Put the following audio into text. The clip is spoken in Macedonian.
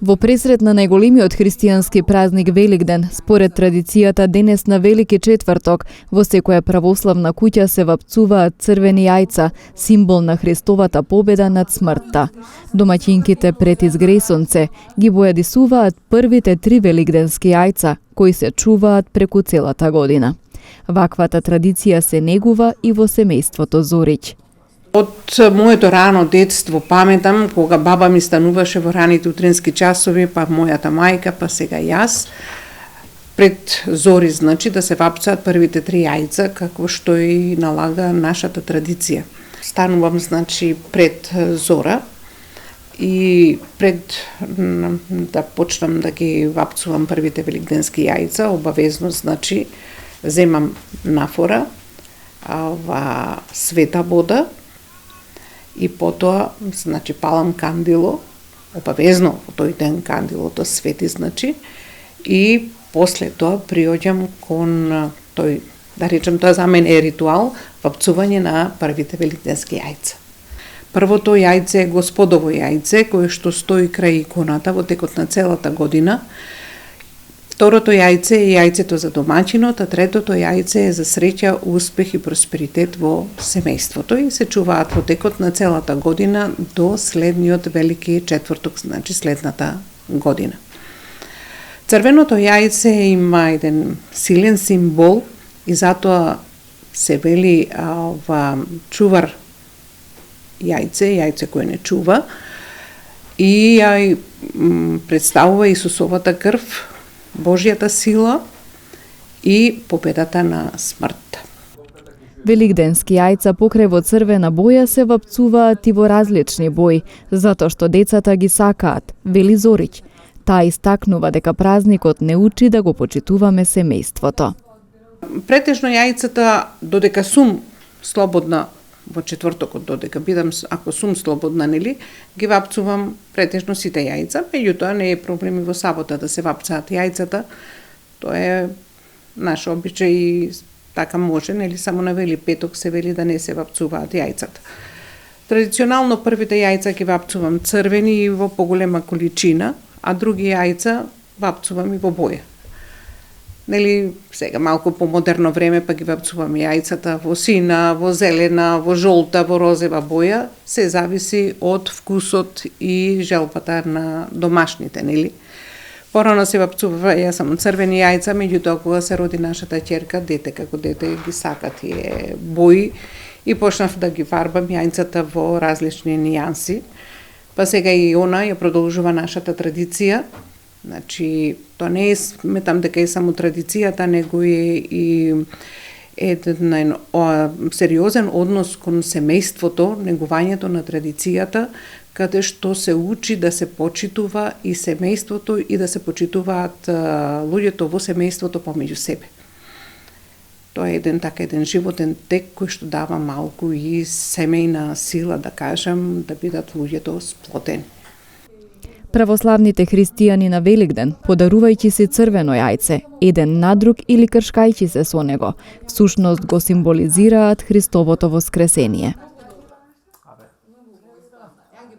Во пресред на најголемиот христијански празник Великден, според традицијата денес на Велики четврток, во секоја православна куќа се вапцуваат црвени јајца, символ на Христовата победа над смртта. Домаќинките пред изгресонце ги бојадисуваат првите 3 великденски јајца, кои се чуваат преку целата година. Ваквата традиција се негува и во семејството Зориќ. Од моето рано детство паметам, кога баба ми стануваше во раните утрински часови, па мојата мајка, па сега јас, пред зори, значи, да се вапцаат првите 3 јајца, како што и налага нашата традиција. Станувам, значи, пред зора и пред да почнам да ги вапцувам првите великденски јајца, обавезно, значи, земам нафора, света вода, и потоа, значи, палам кандило, обавезно во тој ден кандилото свети, значи, и после тоа приоѓам кон тој, да речем, тоа за мен е ритуал, вапцување на првите великденски јајца. Првото јајце е Господово јајце, кое што стои крај иконата во текот на целата година. Второто јајце е јајцето за домаќинот, а третото јајце е за среќа, успех и просперитет во семејството и се чуваат во текот на целата година до следниот Велики четврток, значи следната година. Црвеното јајце има еден силен символ и затоа се вели чувар јајце кое не чува, и ја представува Исусовата крв, Божјата сила и победата на смртта. Великденски јајца покрај во црвена боја се вапцуваат и во различни бои, затоа што децата ги сакаат, вели Зориќ. Таа истакнува дека празникот не учи да го почитуваме семејството. Претежно јајцата, додека сум слободна во четвртокот, додека бидам, ако сум слободна, нели, ги вапцувам претежно сите јајца, меѓутоа не е проблем и во сабота да се вапцаат јајцата. Тоа е наш обичај и така може, нели, само на Вели петок се вели да не се вапцуваат јајцата. Традиционално првите јајца ги вапцувам црвени и во поголема количина, а други јајца вапцувам и во боја. Нели, сега малку по модерно време па ги вапцуваме јајцата во сина, во зелена, во жолта, во розева боја, се зависи од вкусот и желбата на домашните, нели. Порано се вапцува ја само црвени јајца, меѓутоа кога се роди нашата ќерка, дете како дете ги сака тие бои и почнав да ги фарбам јајцата во различни нијанси. Па сега и она ја продолжува нашата традиција. Значи, тоа не е, сметам дека е само традицијата, него е и еден сериозен однос кон семејството, негувањето на традицијата, каде што се учи да се почитува и семејството и да се почитуваат луѓето во семејството помеѓу себе. Тоа е еден животен тек кој што дава малку и семејна сила, да кажем, да бидат луѓето сплотени. Православните христијани на Великден, подарувајќи си црвено јајце, еден на друг или кршкајќи се со него, всушност го символизираат Христовото воскресение.